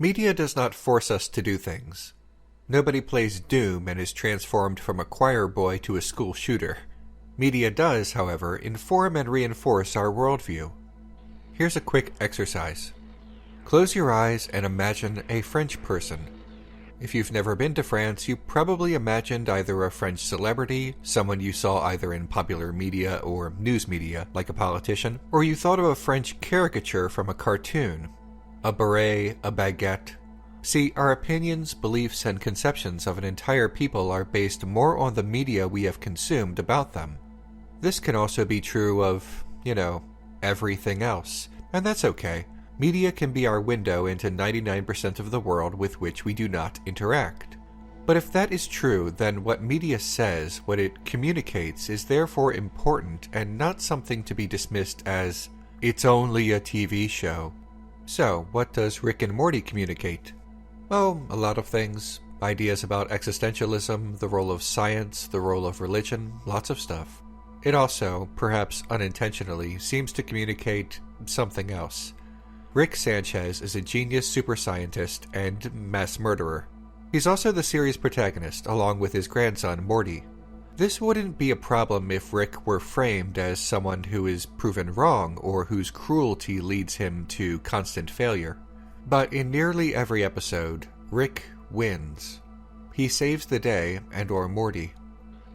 Media does not force us to do things. Nobody plays Doom and is transformed from a choir boy to a school shooter. Media does, however, inform and reinforce our worldview. Here's a quick exercise. Close your eyes and imagine a French person. If you've never been to France, you probably imagined either a French celebrity, someone you saw either in popular media or news media, like a politician, or you thought of a French caricature from a cartoon. A beret, a baguette. See, our opinions, beliefs, and conceptions of an entire people are based more on the media we have consumed about them. This can also be true of, everything else, and that's okay. Media can be our window into 99% of the world with which we do not interact. But if that is true, then what media says, what it communicates, is therefore important and not something to be dismissed as, it's only a TV show. So, what does Rick and Morty communicate? Oh, a lot of things. Ideas about existentialism, the role of science, the role of religion, lots of stuff. It also, perhaps unintentionally, seems to communicate something else. Rick Sanchez is a genius super scientist and mass murderer. He's also the series protagonist, along with his grandson, Morty. This wouldn't be a problem if Rick were framed as someone who is proven wrong or whose cruelty leads him to constant failure. But in nearly every episode, Rick wins. He saves the day and/or Morty.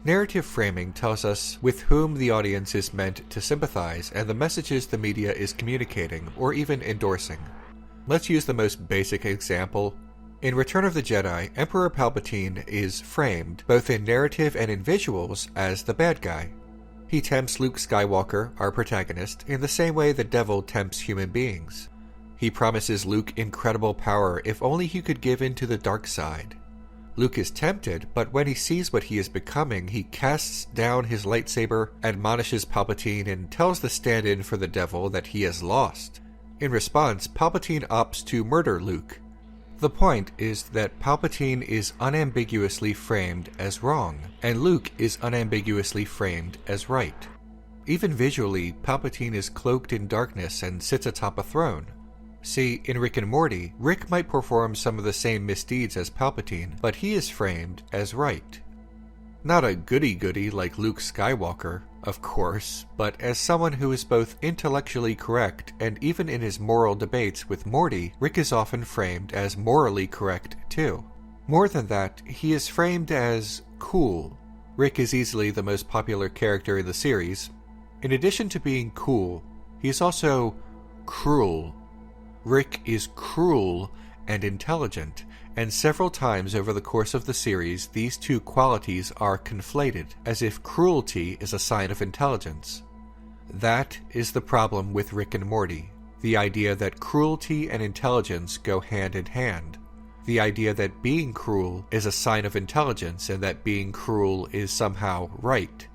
Narrative framing tells us with whom the audience is meant to sympathize and the messages the media is communicating or even endorsing. Let's use the most basic example. In Return of the Jedi, Emperor Palpatine is framed, both in narrative and in visuals, as the bad guy. He tempts Luke Skywalker, our protagonist, in the same way the devil tempts human beings. He promises Luke incredible power if only he could give in to the dark side. Luke is tempted, but when he sees what he is becoming, he casts down his lightsaber, admonishes Palpatine, and tells the stand-in for the devil that he has lost. In response, Palpatine opts to murder Luke. The point is that Palpatine is unambiguously framed as wrong, and Luke is unambiguously framed as right. Even visually, Palpatine is cloaked in darkness and sits atop a throne. See, in Rick and Morty, Rick might perform some of the same misdeeds as Palpatine, but he is framed as right. Not a goody-goody like Luke Skywalker, of course, but as someone who is both intellectually correct and even in his moral debates with Morty, Rick is often framed as morally correct too. More than that, he is framed as cool. Rick is easily the most popular character in the series. In addition to being cool, he is also cruel. Rick is cruel and intelligent, and several times over the course of the series these two qualities are conflated, as if cruelty is a sign of intelligence. That is the problem with Rick and Morty, the idea that cruelty and intelligence go hand in hand. The idea that being cruel is a sign of intelligence and that being cruel is somehow right.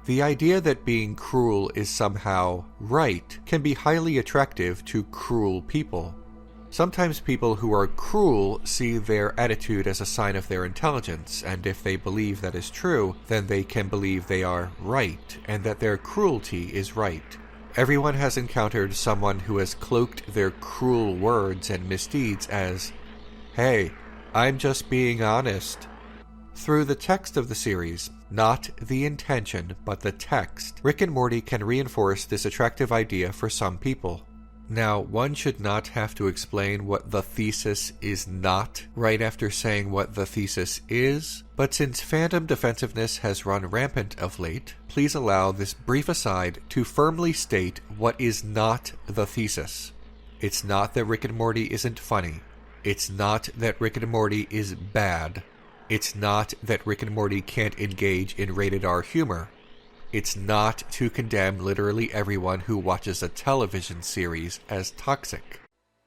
The idea that being cruel is somehow right can be highly attractive to cruel people. Sometimes people who are cruel see their attitude as a sign of their intelligence, and if they believe that is true, then they can believe they are right, and that their cruelty is right. Everyone has encountered someone who has cloaked their cruel words and misdeeds as, "Hey, I'm just being honest." Through the text of the series, not the intention, but the text, Rick and Morty can reinforce this attractive idea for some people. Now, one should not have to explain what the thesis is not right after saying what the thesis is, but since fandom defensiveness has run rampant of late, please allow this brief aside to firmly state what is not the thesis. It's not that Rick and Morty isn't funny. It's not that Rick and Morty is bad. It's not that Rick and Morty can't engage in rated R humor. It's not to condemn literally everyone who watches a television series as toxic.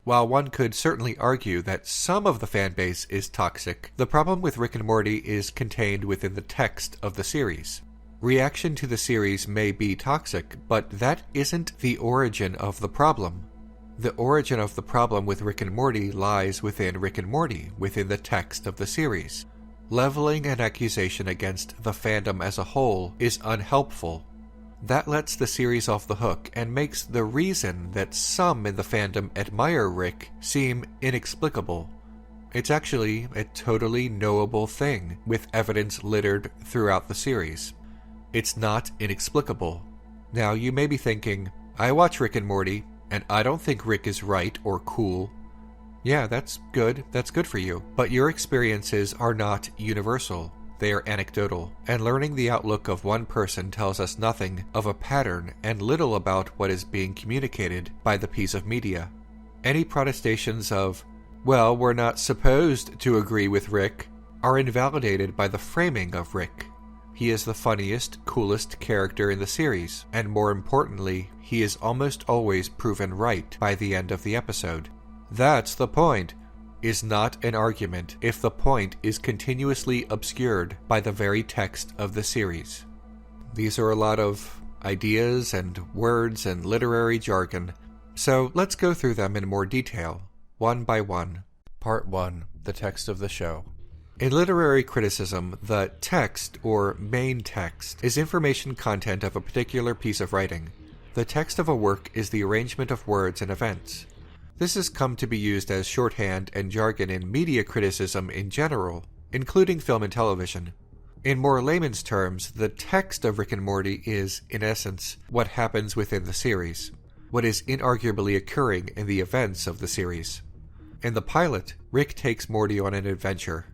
While one could certainly argue that some of the fanbase is toxic, the problem with Rick and Morty is contained within the text of the series. Reaction to the series may be toxic, but that isn't the origin of the problem. The origin of the problem with Rick and Morty lies within Rick and Morty, within the text of the series. Leveling an accusation against the fandom as a whole is unhelpful. That lets the series off the hook and makes the reason that some in the fandom admire Rick seem inexplicable. It's actually a totally knowable thing, with evidence littered throughout the series. It's not inexplicable. Now, you may be thinking, I watch Rick and Morty, and I don't think Rick is right or cool. Yeah, that's good for you. But your experiences are not universal. They are anecdotal, and learning the outlook of one person tells us nothing of a pattern and little about what is being communicated by the piece of media. Any protestations of, well, we're not supposed to agree with Rick, are invalidated by the framing of Rick. He is the funniest, coolest character in the series, and more importantly, he is almost always proven right by the end of the episode. That's the point, is not an argument if the point is continuously obscured by the very text of the series. These are a lot of ideas and words and literary jargon, so let's go through them in more detail, one by one. Part 1. The text of the show. In literary criticism, the text, or main text, is information content of a particular piece of writing. The text of a work is the arrangement of words and events. This has come to be used as shorthand and jargon in media criticism in general, including film and television. In more layman's terms, the text of Rick and Morty is, in essence, what happens within the series, what is inarguably occurring in the events of the series. In the pilot, Rick takes Morty on an adventure.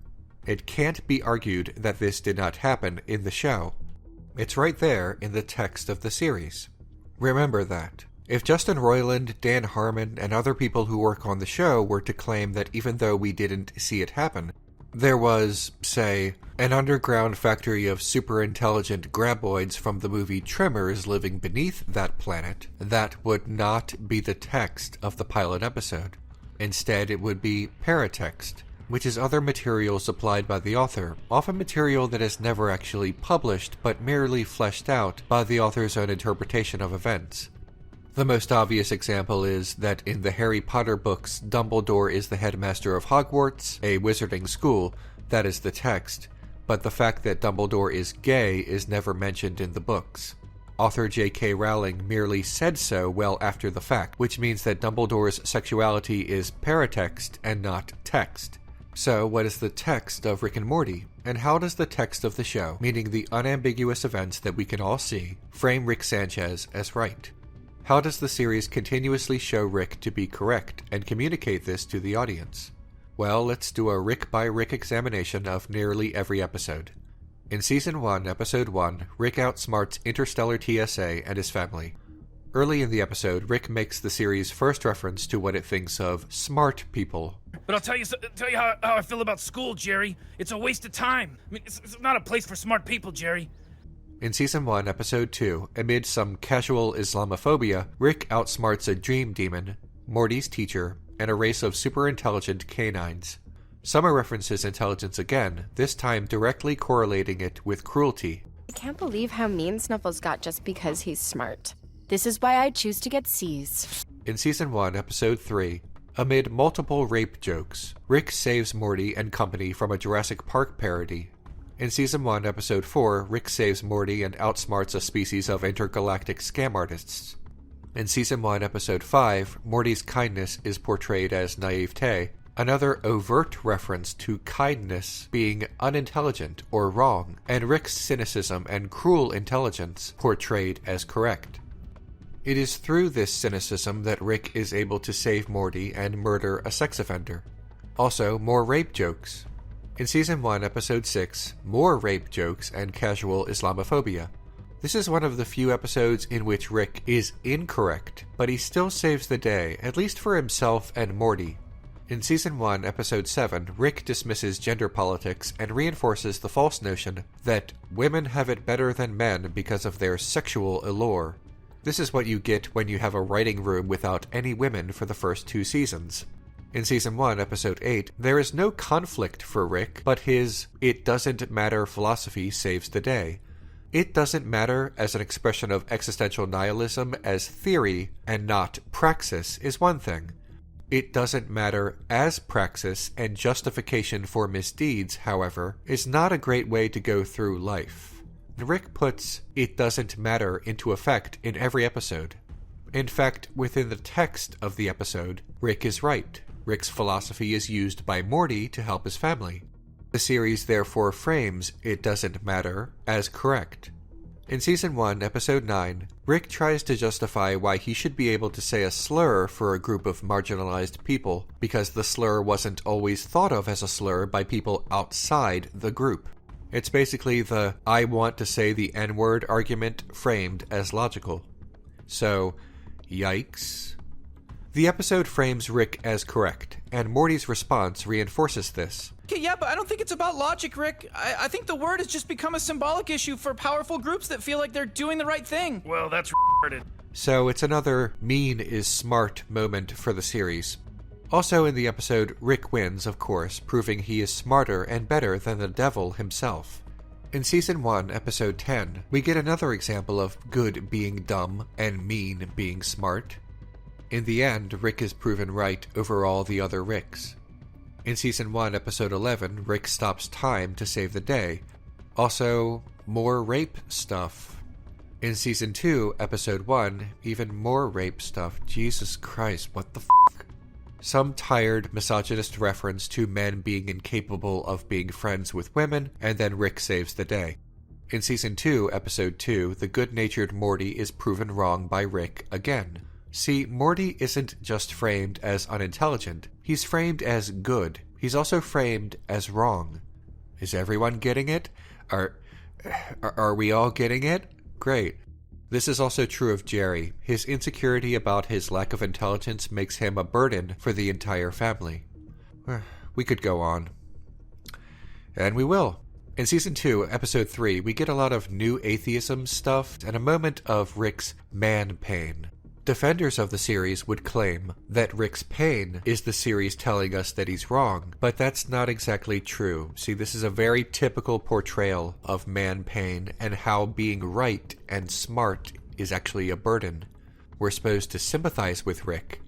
It can't be argued that this did not happen in the show. It's right there in the text of the series. Remember that. If Justin Roiland, Dan Harmon, and other people who work on the show were to claim that even though we didn't see it happen, there was, say, an underground factory of super-intelligent graboids from the movie Tremors living beneath that planet, that would not be the text of the pilot episode. Instead, it would be Paratext, which is other material supplied by the author, often material that is never actually published but merely fleshed out by the author's own interpretation of events. The most obvious example is that in the Harry Potter books, Dumbledore is the headmaster of Hogwarts, a wizarding school. That is the text, but the fact that Dumbledore is gay is never mentioned in the books. Author J.K. Rowling merely said so well after the fact, which means that Dumbledore's sexuality is paratext and not text. So, what is the text of Rick and Morty? And how does the text of the show, meaning the unambiguous events that we can all see, frame Rick Sanchez as right? How does the series continuously show Rick to be correct and communicate this to the audience? Well, let's do a Rick-by-Rick examination of nearly every episode. In Season 1, Episode 1, Rick outsmarts Interstellar TSA and his family. Early in the episode, Rick makes the series' first reference to what it thinks of smart people. But I'll tell you how I feel about school, Jerry. It's a waste of time. I mean, it's not a place for smart people, Jerry. In Season 1, Episode 2, amid some casual Islamophobia, Rick outsmarts a dream demon, Morty's teacher, and a race of super-intelligent canines. Summer references intelligence again, this time directly correlating it with cruelty. I can't believe how mean Snuffles got just because he's smart. This is why I choose to get C's. In Season 1, Episode 3, amid multiple rape jokes, Rick saves Morty and company from a Jurassic Park parody. In Season 1, Episode 4, Rick saves Morty and outsmarts a species of intergalactic scam artists. In Season 1, Episode 5, Morty's kindness is portrayed as naivete, another overt reference to kindness being unintelligent or wrong, and Rick's cynicism and cruel intelligence portrayed as correct. It is through this cynicism that Rick is able to save Morty and murder a sex offender. Also, more rape jokes. In Season 1, Episode 6, more rape jokes and casual Islamophobia. This is one of the few episodes in which Rick is incorrect, but he still saves the day, at least for himself and Morty. In Season 1, Episode 7, Rick dismisses gender politics and reinforces the false notion that women have it better than men because of their sexual allure. This is what you get when you have a writing room without any women for the first 2 seasons. In Season 1, Episode 8, there is no conflict for Rick, but his "it doesn't matter" philosophy saves the day. It doesn't matter as an expression of existential nihilism as theory and not praxis is one thing. It doesn't matter as praxis and justification for misdeeds, however, is not a great way to go through life. Rick puts "it doesn't matter" into effect in every episode. In fact, within the text of the episode, Rick is right. Rick's philosophy is used by Morty to help his family. The series therefore frames "it doesn't matter" as correct. In Season 1, Episode 9, Rick tries to justify why he should be able to say a slur for a group of marginalized people because the slur wasn't always thought of as a slur by people outside the group. It's basically the "I want to say the N-word" argument framed as logical. So, yikes. The episode frames Rick as correct, and Morty's response reinforces this. Okay, yeah, but I don't think it's about logic, Rick. I think the word has just become a symbolic issue for powerful groups that feel like they're doing the right thing. Well, that's retarded. So it's another mean is smart moment for the series. Also in the episode, Rick wins, of course, proving he is smarter and better than the devil himself. In Season 1, Episode 10, we get another example of good being dumb and mean being smart. In the end, Rick is proven right over all the other Ricks. In Season 1, Episode 11, Rick stops time to save the day. Also, more rape stuff. In Season 2, Episode 1, even more rape stuff. Jesus Christ, what the f***? Some tired, misogynist reference to men being incapable of being friends with women, and then Rick saves the day. In Season 2, Episode 2, the good-natured Morty is proven wrong by Rick again. See, Morty isn't just framed as unintelligent, he's framed as good. He's also framed as wrong. Is everyone getting it? Are we all getting it? Great. This is also true of Jerry. His insecurity about his lack of intelligence makes him a burden for the entire family. We could go on. And we will. In Season 2, Episode 3, we get a lot of new atheism stuff and a moment of Rick's man pain. Defenders of the series would claim that Rick's pain is the series telling us that he's wrong, but that's not exactly true. See, this is a very typical portrayal of man pain and how being right and smart is actually a burden. We're supposed to sympathize with Rick,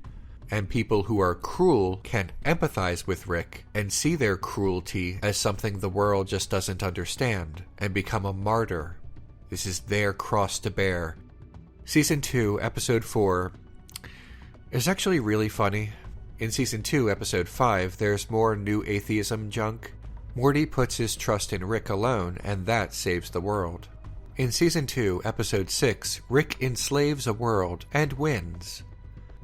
and people who are cruel can empathize with Rick and see their cruelty as something the world just doesn't understand and become a martyr. This is their cross to bear. Season 2, Episode 4 is actually really funny. In Season 2, Episode 5, there's more new atheism junk. Morty puts his trust in Rick alone, and that saves the world. In Season 2, Episode 6, Rick enslaves a world and wins.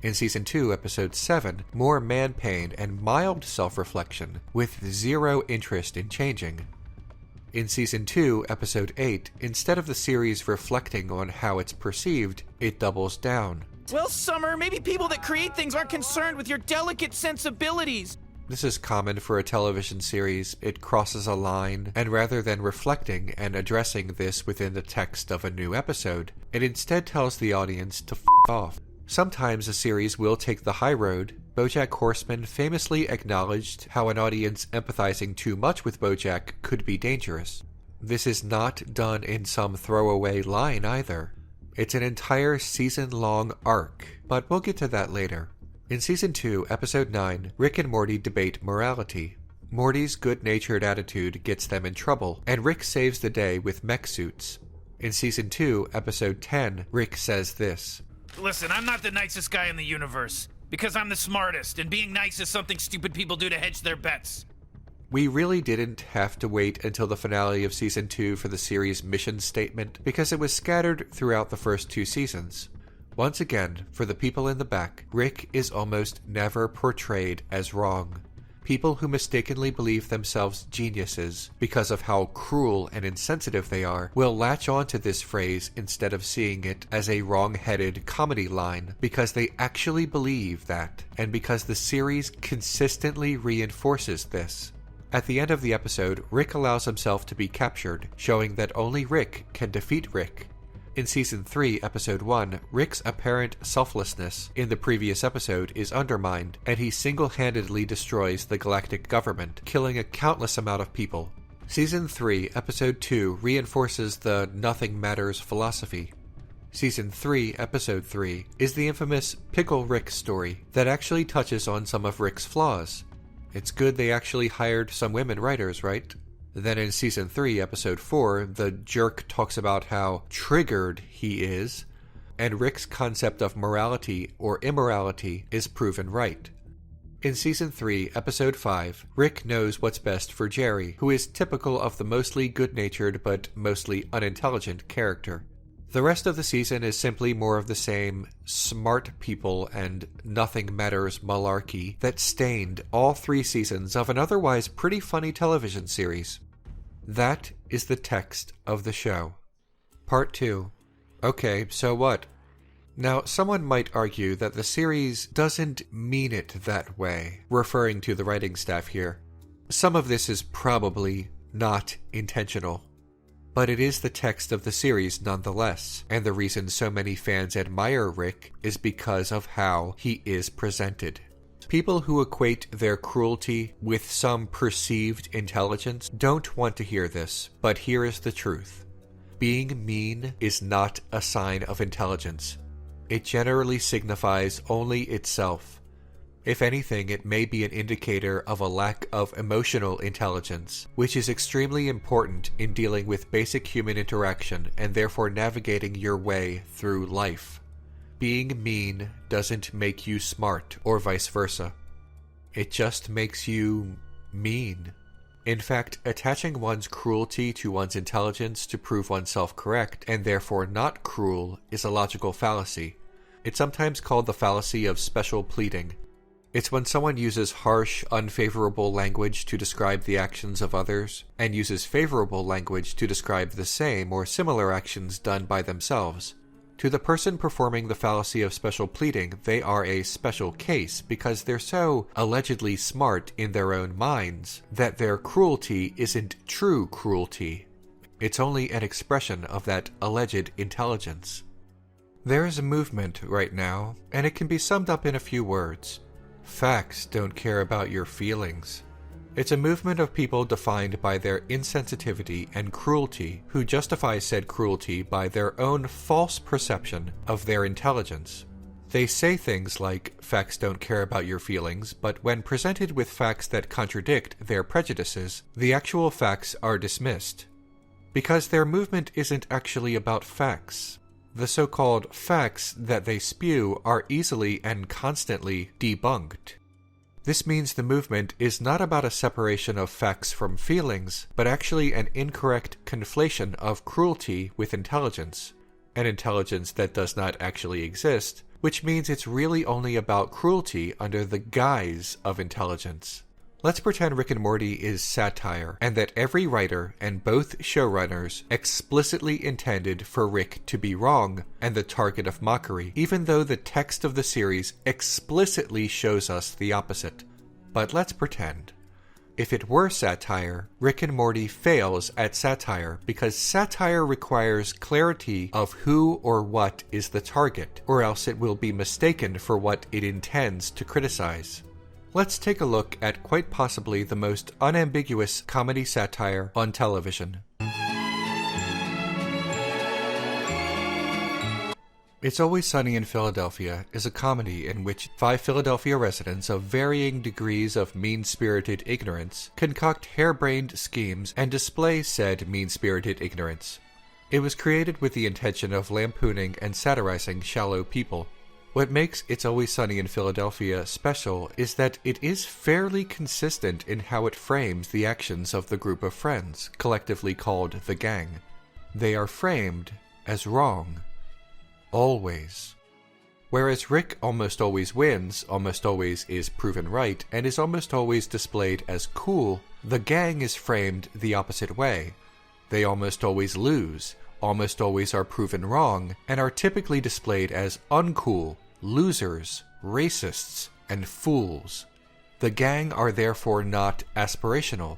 In Season 2, Episode 7, more man pain and mild self-reflection, with zero interest in changing. In Season 2, Episode 8, instead of the series reflecting on how it's perceived, it doubles down. Well, Summer, maybe people that create things aren't concerned with your delicate sensibilities. This is common for a television series. It crosses a line, and rather than reflecting and addressing this within the text of a new episode, it instead tells the audience to f*** off. Sometimes a series will take the high road. BoJack Horseman famously acknowledged how an audience empathizing too much with BoJack could be dangerous. This is not done in some throwaway line either. It's an entire season-long arc, but we'll get to that later. In Season 2, Episode 9, Rick and Morty debate morality. Morty's good-natured attitude gets them in trouble, and Rick saves the day with mech suits. In Season 2, Episode 10, Rick says this. Listen, I'm not the nicest guy in the universe, because I'm the smartest, and being nice is something stupid people do to hedge their bets. We really didn't have to wait until the finale of Season 2 for the series' mission statement, because it was scattered throughout the first 2 seasons. Once again, for the people in the back, Rick is almost never portrayed as wrong. People who mistakenly believe themselves geniuses because of how cruel and insensitive they are will latch on to this phrase instead of seeing it as a wrong-headed comedy line because they actually believe that, and because the series consistently reinforces this. At the end of the episode, Rick allows himself to be captured, showing that only Rick can defeat Rick. In Season 3, Episode 1, Rick's apparent selflessness in the previous episode is undermined, and he single-handedly destroys the galactic government, killing a countless amount of people. Season 3, Episode 2 reinforces the nothing matters philosophy. Season 3, Episode 3 is the infamous Pickle Rick story that actually touches on some of Rick's flaws. It's good they actually hired some women writers, right? Then in Season 3, Episode 4, the jerk talks about how triggered he is, and Rick's concept of morality or immorality is proven right. In Season 3, Episode 5, Rick knows what's best for Jerry, who is typical of the mostly good-natured but mostly unintelligent character. The rest of the season is simply more of the same smart people and nothing matters malarkey that stained all 3 seasons of an otherwise pretty funny television series. That is the text of the show. Part 2. Okay, so what? Now, someone might argue that the series doesn't mean it that way, referring to the writing staff here. Some of this is probably not intentional. But it is the text of the series nonetheless, and the reason so many fans admire Rick is because of how he is presented. People who equate their cruelty with some perceived intelligence don't want to hear this, but here is the truth. Being mean is not a sign of intelligence. It generally signifies only itself. If anything, it may be an indicator of a lack of emotional intelligence, which is extremely important in dealing with basic human interaction and therefore navigating your way through life. Being mean doesn't make you smart or vice versa. It just makes you mean. In fact, attaching one's cruelty to one's intelligence to prove oneself correct and therefore not cruel is a logical fallacy. It's sometimes called the fallacy of special pleading. It's when someone uses harsh, unfavorable language to describe the actions of others, and uses favorable language to describe the same or similar actions done by themselves. To the person performing the fallacy of special pleading, they are a special case because they're so allegedly smart in their own minds that their cruelty isn't true cruelty. It's only an expression of that alleged intelligence. There is a movement right now, and it can be summed up in a few words. Facts don't care about your feelings. It's a movement of people defined by their insensitivity and cruelty who justify said cruelty by their own false perception of their intelligence. They say things like, facts don't care about your feelings, but when presented with facts that contradict their prejudices, the actual facts are dismissed. Because their movement isn't actually about facts. The so-called facts that they spew are easily and constantly debunked. This means the movement is not about a separation of facts from feelings, but actually an incorrect conflation of cruelty with intelligence, an intelligence that does not actually exist, which means it's really only about cruelty under the guise of intelligence. Let's pretend Rick and Morty is satire, and that every writer and both showrunners explicitly intended for Rick to be wrong and the target of mockery, even though the text of the series explicitly shows us the opposite. But let's pretend. If it were satire, Rick and Morty fails at satire because satire requires clarity of who or what is the target, or else it will be mistaken for what it intends to criticize. Let's take a look at quite possibly the most unambiguous comedy satire on television. It's Always Sunny in Philadelphia is a comedy in which 5 Philadelphia residents of varying degrees of mean-spirited ignorance concoct harebrained schemes and display said mean-spirited ignorance. It was created with the intention of lampooning and satirizing shallow people. What makes It's Always Sunny in Philadelphia special is that it is fairly consistent in how it frames the actions of the group of friends, collectively called the gang. They are framed as wrong. Always. Whereas Rick almost always wins, almost always is proven right, and is almost always displayed as cool, the gang is framed the opposite way. They almost always lose, almost always are proven wrong, and are typically displayed as uncool, losers, racists, and fools. The gang are therefore not aspirational.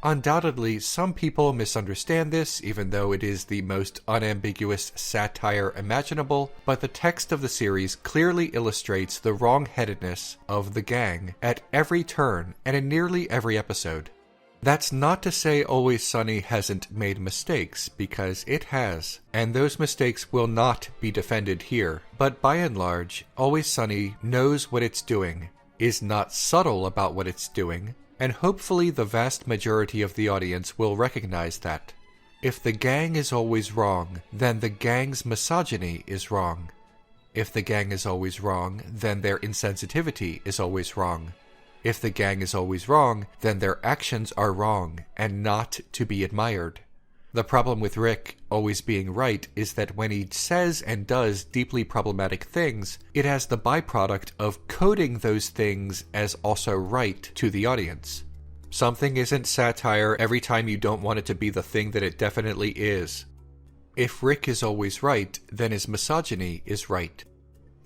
Undoubtedly, some people misunderstand this, even though it is the most unambiguous satire imaginable, but the text of the series clearly illustrates the wrong-headedness of the gang at every turn and in nearly every episode. That's not to say Always Sunny hasn't made mistakes, because it has, and those mistakes will not be defended here, but by and large, Always Sunny knows what it's doing, is not subtle about what it's doing, And hopefully the vast majority of the audience will recognize that. If the gang is always wrong, then the gang's misogyny is wrong. If the gang is always wrong, then their insensitivity is always wrong. If the gang is always wrong, then their actions are wrong and not to be admired. The problem with Rick always being right is that when he says and does deeply problematic things, it has the byproduct of coding those things as also right to the audience. Something isn't satire every time you don't want it to be the thing that it definitely is. If Rick is always right, then his misogyny is right.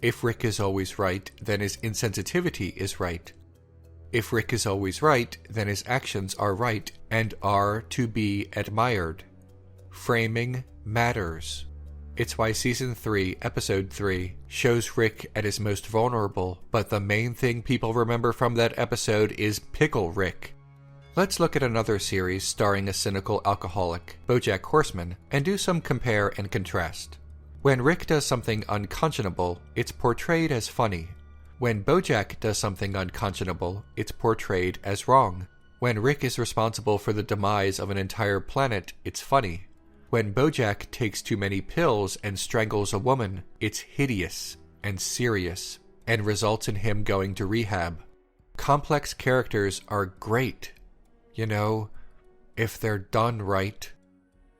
If Rick is always right, then his insensitivity is right. If Rick is always right, then his actions are right and are to be admired. Framing matters. It's why Season 3, Episode 3 shows Rick at his most vulnerable, but the main thing people remember from that episode is Pickle Rick. Let's look at another series starring a cynical alcoholic, bojack Horseman, and do some compare and contrast. When Rick does something unconscionable, it's portrayed as funny. When bojack does something unconscionable, it's portrayed as wrong. When Rick is responsible for the demise of an entire planet, it's funny. When bojack takes too many pills and strangles a woman, it's hideous and serious, and results in him going to rehab. Complex characters are great. You know, if they're done right.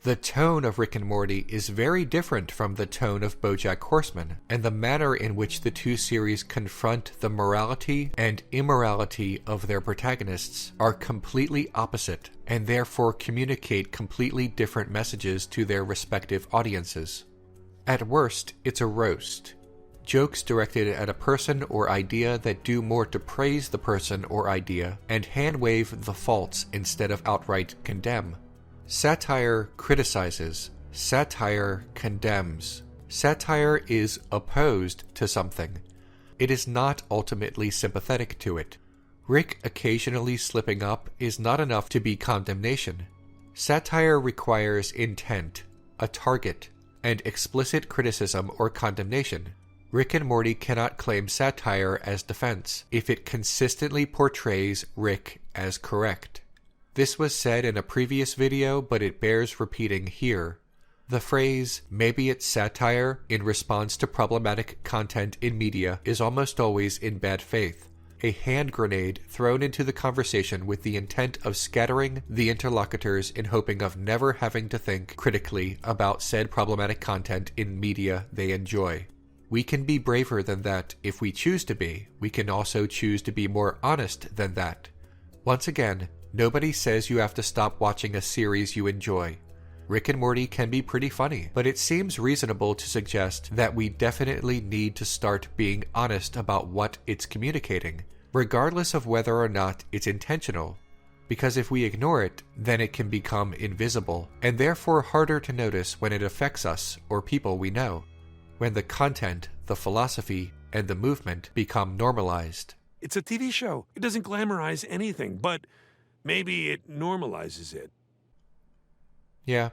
The tone of Rick and Morty is very different from the tone of bojack Horseman, and the manner in which the two series confront the morality and immorality of their protagonists are completely opposite, and therefore communicate completely different messages to their respective audiences. At worst, it's a roast. Jokes directed at a person or idea that do more to praise the person or idea and hand-wave the faults instead of outright condemn. Satire criticizes. Satire condemns. Satire is opposed to something. It is not ultimately sympathetic to it. Rick occasionally slipping up is not enough to be condemnation. Satire requires intent, a target, and explicit criticism or condemnation. Rick and Morty cannot claim satire as defense if it consistently portrays Rick as correct. This was said in a previous video, but it bears repeating here. The phrase, "maybe it's satire," in response to problematic content in media is almost always in bad faith, a hand grenade thrown into the conversation with the intent of scattering the interlocutors in hoping of never having to think critically about said problematic content in media they enjoy. We can be braver than that if we choose to be. We can also choose to be more honest than that. Once again, nobody says you have to stop watching a series you enjoy. Rick and Morty can be pretty funny, but it seems reasonable to suggest that we definitely need to start being honest about what it's communicating, regardless of whether or not it's intentional. Because if we ignore it, then it can become invisible, and therefore harder to notice when it affects us or people we know. When the content, the philosophy, and the movement become normalized. It's a TV show. It doesn't glamorize anything, but maybe it normalizes it. Yeah,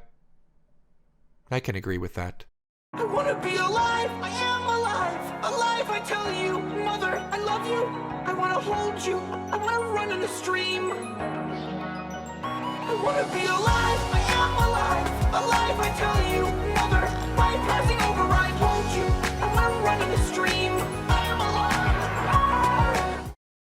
I can agree with that. I want to be alive. I am alive. Alive, I tell you. Mother, I love you. I want to hold you. I want to run in a stream. I want to be alive. I am alive. Alive, I tell you. Mother, by passing over, I hold you. I want to run in a stream.